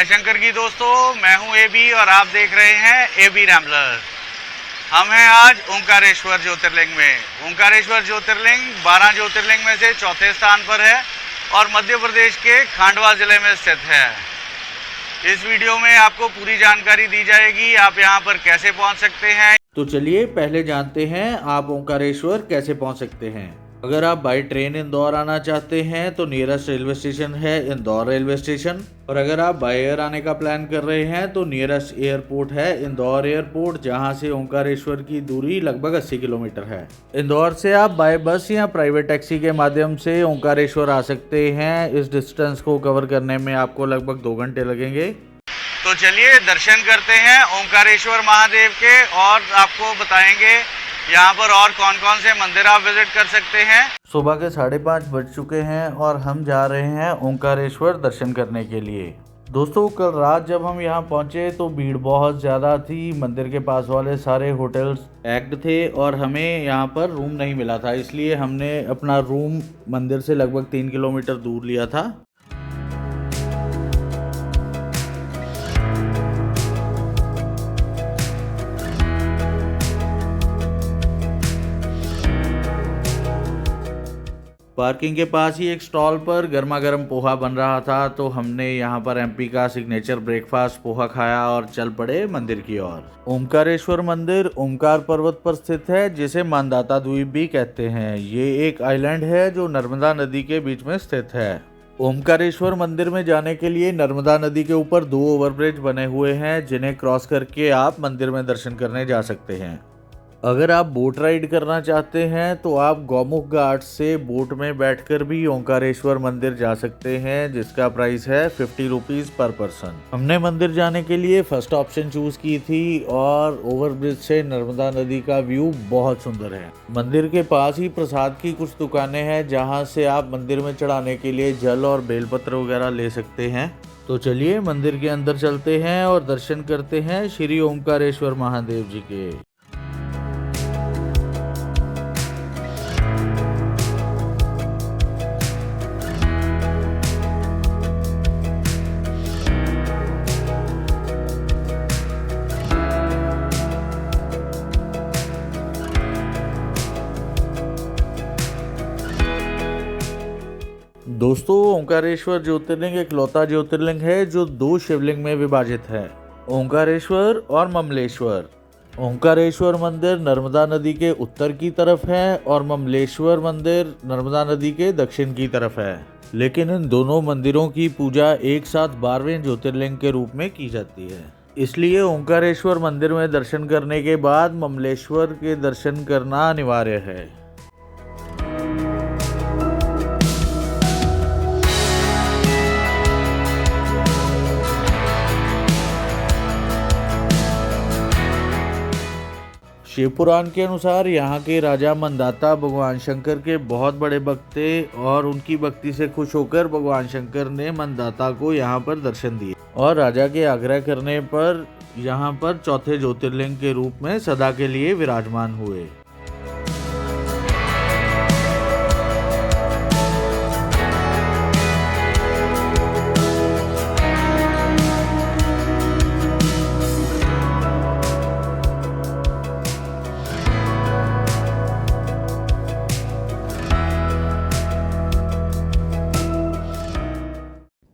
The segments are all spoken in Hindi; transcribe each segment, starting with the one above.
जय शंकर की दोस्तों, मैं हूं एबी और आप देख रहे हैं एबी रैम्बलर। हम हैं आज ओंकारेश्वर ज्योतिर्लिंग में। ओंकारेश्वर ज्योतिर्लिंग 12 ज्योतिर्लिंग में से चौथे स्थान पर है और मध्य प्रदेश के खांडवा जिले में स्थित है। इस वीडियो में आपको पूरी जानकारी दी जाएगी, आप यहाँ पर कैसे पहुँच सकते हैं। तो चलिए पहले जानते हैं आप ओंकारेश्वर कैसे पहुंच सकते हैं। अगर आप बाई ट्रेन इंदौर आना चाहते हैं तो नियरेस्ट रेलवे स्टेशन है इंदौर रेलवे स्टेशन, और अगर आप बाई एयर आने का प्लान कर रहे हैं तो नियरेस्ट एयरपोर्ट है इंदौर एयरपोर्ट, जहां से ओंकारेश्वर की दूरी लगभग 80 किलोमीटर है। इंदौर से आप बाय बस या प्राइवेट टैक्सी के माध्यम से ओंकारेश्वर आ सकते हैं। इस डिस्टेंस को कवर करने में आपको लगभग 2 घंटे लगेंगे। तो चलिए दर्शन करते हैं ओंकारेश्वर महादेव के और आपको बताएंगे यहाँ पर और कौन कौन से मंदिर आप विजिट कर सकते हैं। सुबह के 5:30 बज चुके हैं और हम जा रहे हैं ओंकारेश्वर दर्शन करने के लिए। दोस्तों, कल रात जब हम यहाँ पहुँचे तो भीड़ बहुत ज़्यादा थी। मंदिर के पास वाले सारे होटल्स पैक्ड थे और हमें यहाँ पर रूम नहीं मिला था, इसलिए हमने अपना रूम मंदिर से लगभग 3 किलोमीटर दूर लिया था। पार्किंग के पास ही एक स्टॉल पर गर्मा गर्म पोहा बन रहा था, तो हमने यहाँ पर एमपी का सिग्नेचर ब्रेकफास्ट पोहा खाया और चल पड़े मंदिर की ओर। ओंकारेश्वर मंदिर ओंकार पर्वत पर स्थित है, जिसे मानदाता द्वीप भी कहते हैं। ये एक आइलैंड है जो नर्मदा नदी के बीच में स्थित है। ओंकारेश्वर मंदिर में जाने के लिए नर्मदा नदी के ऊपर 2 ओवरब्रिज बने हुए हैं, जिन्हें क्रॉस करके आप मंदिर में दर्शन करने जा सकते हैं। अगर आप बोट राइड करना चाहते हैं तो आप गौमुख घाट से बोट में बैठकर भी ओंकारेश्वर मंदिर जा सकते हैं, जिसका प्राइस है 50 रुपीज़ पर पर्सन। हमने मंदिर जाने के लिए फर्स्ट ऑप्शन चूज की थी और ओवरब्रिज से नर्मदा नदी का व्यू बहुत सुंदर है। मंदिर के पास ही प्रसाद की कुछ दुकानें हैं, जहां से आप मंदिर में चढ़ाने के लिए जल और बेलपत्र वगैरह ले सकते हैं। तो चलिए मंदिर के अंदर चलते हैं और दर्शन करते हैं श्री ओंकारेश्वर महादेव जी के। दोस्तों, ओंकारेश्वर ज्योतिर्लिंग इकलौता ज्योतिर्लिंग है जो 2 शिवलिंग में विभाजित है, ओंकारेश्वर और ममलेश्वर। ओंकारेश्वर मंदिर नर्मदा नदी के उत्तर की तरफ है और ममलेश्वर मंदिर नर्मदा नदी के दक्षिण की तरफ है, लेकिन इन दोनों मंदिरों की पूजा एक साथ 12वें ज्योतिर्लिंग के रूप में की जाती है। इसलिए ओंकारेश्वर मंदिर में दर्शन करने के बाद ममलेश्वर के दर्शन करना अनिवार्य है। शिव पुराण के अनुसार यहाँ के राजा मंदाता भगवान शंकर के बहुत बड़े भक्त थे और उनकी भक्ति से खुश होकर भगवान शंकर ने मंदाता को यहाँ पर दर्शन दिए और राजा के आग्रह करने पर यहाँ पर चौथे ज्योतिर्लिंग के रूप में सदा के लिए विराजमान हुए।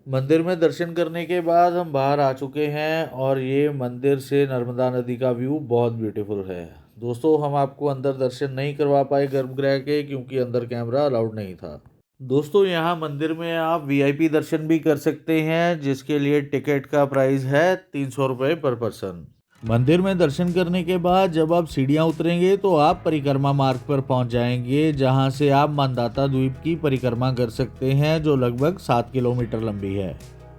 मंदिर में दर्शन करने के बाद हम बाहर आ चुके हैं और ये मंदिर से नर्मदा नदी का व्यू बहुत ब्यूटीफुल है। दोस्तों, हम आपको अंदर दर्शन नहीं करवा पाए गर्भगृह के, क्योंकि अंदर कैमरा अलाउड नहीं था। दोस्तों, यहाँ मंदिर में आप वीआईपी दर्शन भी कर सकते हैं, जिसके लिए टिकट का प्राइस है 300 रुपये पर पर्सन। मंदिर में दर्शन करने के बाद जब आप सीढ़ियाँ उतरेंगे तो आप परिक्रमा मार्ग पर पहुंच जाएंगे, जहां से आप मानदाता द्वीप की परिक्रमा कर सकते हैं, जो लगभग 7 किलोमीटर लंबी है,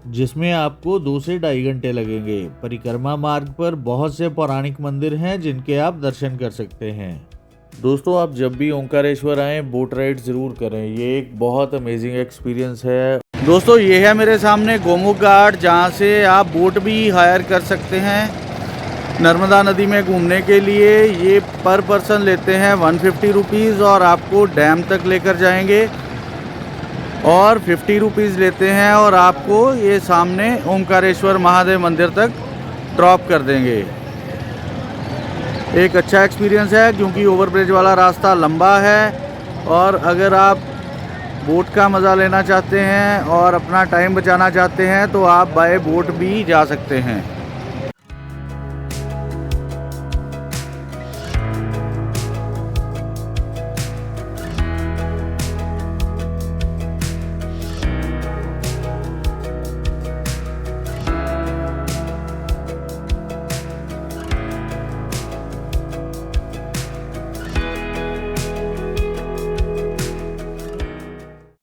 जिसमें आपको 2 से 2.5 घंटे लगेंगे। परिक्रमा मार्ग पर बहुत से पौराणिक मंदिर हैं जिनके आप दर्शन कर सकते हैं। दोस्तों, आप जब भी ओंकारेश्वर आएँ बोट राइड ज़रूर करें, ये एक बहुत अमेजिंग एक्सपीरियंस है। दोस्तों, ये है मेरे सामने गौमुख घाट, जहाँ से आप बोट भी हायर कर सकते हैं नर्मदा नदी में घूमने के लिए। ये पर पर्सन लेते हैं 150 रुपीज़ और आपको डैम तक लेकर जाएंगे। और 50 रुपीज़ लेते हैं और आपको ये सामने ओमकारेश्वर महादेव मंदिर तक ड्रॉप कर देंगे। एक अच्छा एक्सपीरियंस है क्योंकि ओवरब्रिज वाला रास्ता लंबा है और अगर आप बोट का मज़ा लेना चाहते हैं और अपना टाइम बचाना चाहते हैं तो आप बाय बोट भी जा सकते हैं।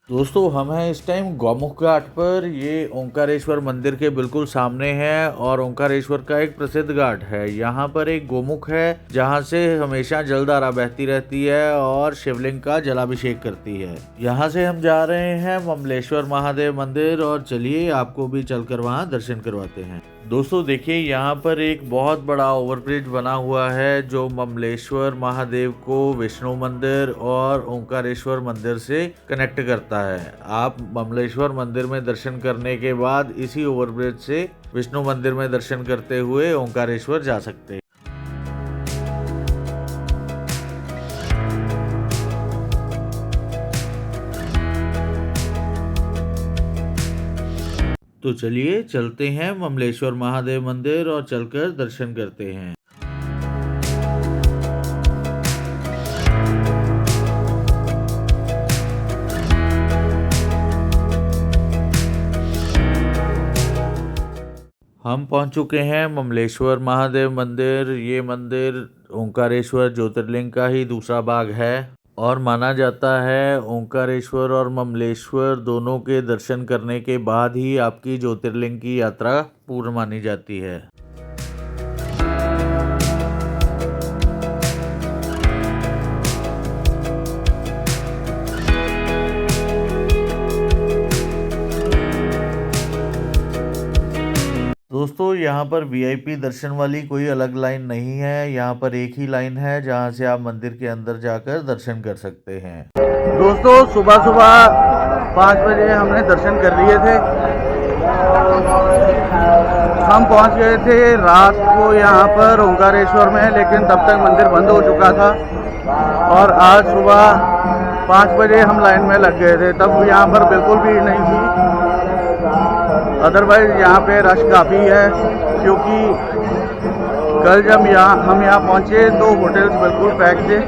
दोस्तों हम हैं इस टाइम गौमुख घाट पर। ये ओंकारेश्वर मंदिर के बिल्कुल सामने है और ओंकारेश्वर का एक प्रसिद्ध घाट है। यहाँ पर एक गोमुख है जहाँ से हमेशा जलधारा बहती रहती है और शिवलिंग का जलाभिषेक करती है। यहाँ से हम जा रहे हैं ममलेश्वर महादेव मंदिर और चलिए आपको भी चलकर वहाँ दर्शन करवाते हैं। दोस्तों देखिए यहाँ पर एक बहुत बड़ा ओवरब्रिज बना हुआ है जो ममलेश्वर महादेव को विष्णु मंदिर और ओंकारेश्वर मंदिर से कनेक्ट करता है। आप ममलेश्वर मंदिर में दर्शन करने के बाद इसी ओवरब्रिज से विष्णु मंदिर में दर्शन करते हुए ओंकारेश्वर जा सकते हैं। तो चलिए चलते हैं ममलेश्वर महादेव मंदिर और चलकर दर्शन करते हैं। हम पहुंच चुके हैं ममलेश्वर महादेव मंदिर। ये मंदिर ओंकारेश्वर ज्योतिर्लिंग का ही दूसरा भाग है और माना जाता है ओंकारेश्वर और ममलेश्वर दोनों के दर्शन करने के बाद ही आपकी ज्योतिर्लिंग की यात्रा पूर्ण मानी जाती है। दोस्तों यहाँ पर वीआईपी दर्शन वाली कोई अलग लाइन नहीं है। यहाँ पर एक ही लाइन है जहाँ से आप मंदिर के अंदर जाकर दर्शन कर सकते हैं। दोस्तों सुबह सुबह 5 बजे हमने दर्शन कर लिए थे। हम पहुँच गए थे रात को यहाँ पर ओंकारेश्वर में, लेकिन तब तक मंदिर बंद हो चुका था और आज सुबह 5 बजे हम लाइन में लग गए थे। तब यहाँ पर बिल्कुल भीड़ नहीं थी। अदरवाइज यहाँ पे रश काफ़ी है क्योंकि कल जब हम यहाँ पहुँचे तो होटल्स बिल्कुल पैक थे।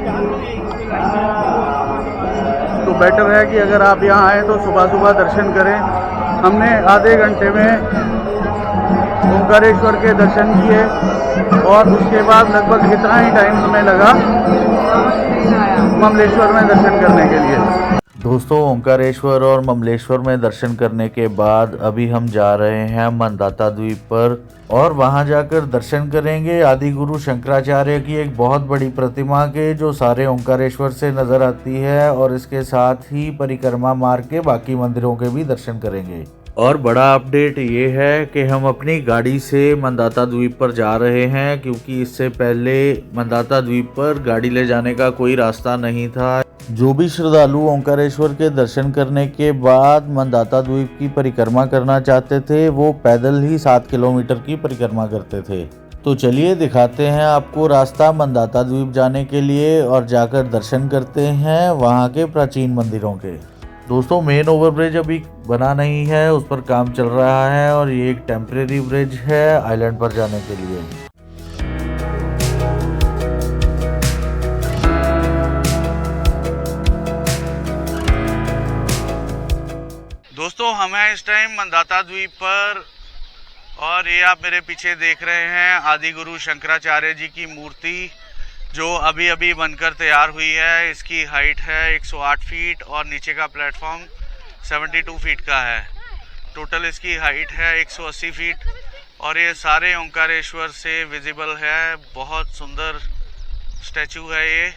तो बेटर है कि अगर आप यहाँ आए तो सुबह सुबह दर्शन करें। हमने आधे घंटे में ओंकारेश्वर के दर्शन किए और उसके बाद लगभग इतना ही टाइम हमें लगा ममलेश्वर में दर्शन करने के लिए। दोस्तों ओंकारेश्वर और ममलेश्वर में दर्शन करने के बाद अभी हम जा रहे हैं मनदाता द्वीप पर और वहां जाकर दर्शन करेंगे आदि गुरु शंकराचार्य की एक बहुत बड़ी प्रतिमा के, जो सारे ओंकारेश्वर से नजर आती है, और इसके साथ ही परिक्रमा मार्ग के बाकी मंदिरों के भी दर्शन करेंगे। और बड़ा अपडेट ये है कि हम अपनी गाड़ी से मनदाता द्वीप पर जा रहे हैं क्योंकि इससे पहले मनदाता द्वीप पर गाड़ी ले जाने का कोई रास्ता नहीं था। जो भी श्रद्धालु ओंकारेश्वर के दर्शन करने के बाद मनदाता द्वीप की परिक्रमा करना चाहते थे वो पैदल ही 7 किलोमीटर की परिक्रमा करते थे। तो चलिए दिखाते हैं आपको रास्ता मनदाता द्वीप जाने के लिए और जाकर दर्शन करते हैं वहाँ के प्राचीन मंदिरों के। दोस्तों मेन ओवरब्रिज अभी बना नहीं है, उस पर काम चल रहा है और ये एक टेम्परेरी ब्रिज है आइलैंड पर जाने के लिए। दोस्तों हम हैं इस टाइम मनदाता द्वीप पर और ये आप मेरे पीछे देख रहे हैं आदि गुरु शंकराचार्य जी की मूर्ति जो अभी अभी बनकर तैयार हुई है। इसकी हाइट है 108 फीट और नीचे का प्लेटफॉर्म 72 फीट का है। टोटल इसकी हाइट है 180 फीट और ये सारे ओंकारेश्वर से विजिबल है। बहुत सुंदर स्टैचू है ये।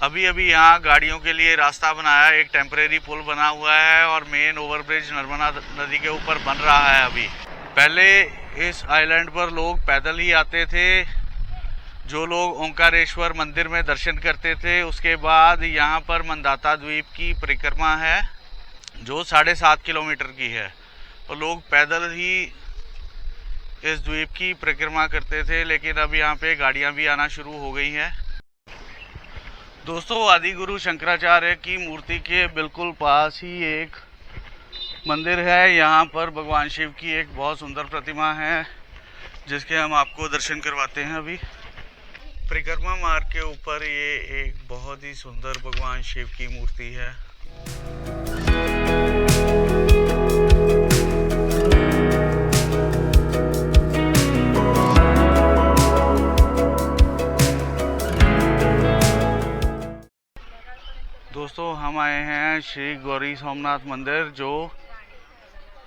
अभी अभी यहाँ गाड़ियों के लिए रास्ता बनाया, एक टेम्परेरी पुल बना हुआ है और मेन ओवरब्रिज नर्मदा नदी के ऊपर बन रहा है। अभी पहले इस आइलैंड पर लोग पैदल ही आते थे, जो लोग ओंकारेश्वर मंदिर में दर्शन करते थे। उसके बाद यहाँ पर मनदाता द्वीप की परिक्रमा है जो 7.5 किलोमीटर की है। तो लोग पैदल ही इस द्वीप की परिक्रमा करते थे, लेकिन अब यहाँ पे गाड़ियाँ भी आना शुरू हो गई हैं। दोस्तों, आदि गुरु शंकराचार्य की मूर्ति के बिल्कुल पास ही एक मंदिर है। यहाँ पर भगवान शिव की एक बहुत सुंदर प्रतिमा है, जिसके हम आपको दर्शन करवाते हैं। अभी परिक्रमा मार्ग के ऊपर ये एक बहुत ही सुंदर भगवान शिव की मूर्ति है। दोस्तों, हम आए हैं श्री गौरी सोमनाथ मंदिर, जो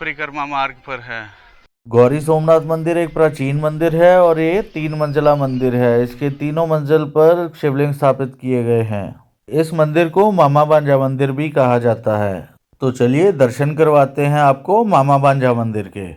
परिक्रमा मार्ग पर है। गौरी सोमनाथ मंदिर एक प्राचीन मंदिर है और ये 3 मंजिला मंदिर है। इसके तीनों मंजिल पर शिवलिंग स्थापित किए गए हैं। इस मंदिर को मामा बांजा मंदिर भी कहा जाता है। तो चलिए दर्शन करवाते हैं आपको मामा बांजा मंदिर के।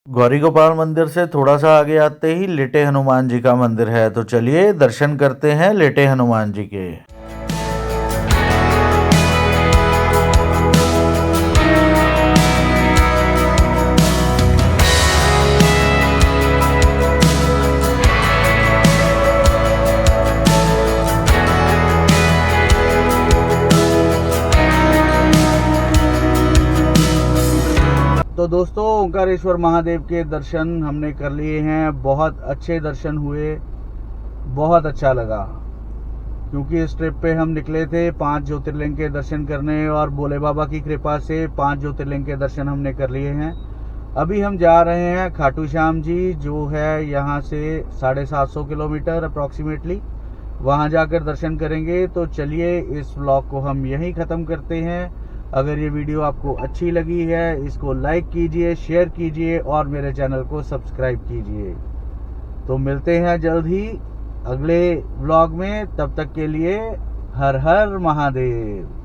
गौरी गोपाल मंदिर से थोड़ा सा आगे आते ही लेटे हनुमान जी का मंदिर है। तो चलिए दर्शन करते हैं लेटे हनुमान जी के। तो दोस्तों, ओंकारेश्वर महादेव के दर्शन हमने कर लिए हैं। बहुत अच्छे दर्शन हुए, बहुत अच्छा लगा, क्योंकि इस ट्रिप पे हम निकले थे 5 ज्योतिर्लिंग के दर्शन करने, और भोले बाबा की कृपा से 5 ज्योतिर्लिंग के दर्शन हमने कर लिए हैं। अभी हम जा रहे हैं खाटू श्याम जी, जो है यहाँ से 750 किलोमीटर अप्रॉक्सीमेटली। वहाँ जाकर दर्शन करेंगे। तो चलिए इस व्लॉग को हम यहीं ख़त्म करते हैं। अगर ये वीडियो आपको अच्छी लगी है, इसको लाइक कीजिए, शेयर कीजिए और मेरे चैनल को सब्सक्राइब कीजिए। तो मिलते हैं जल्द ही अगले व्लॉग में। तब तक के लिए हर हर महादेव।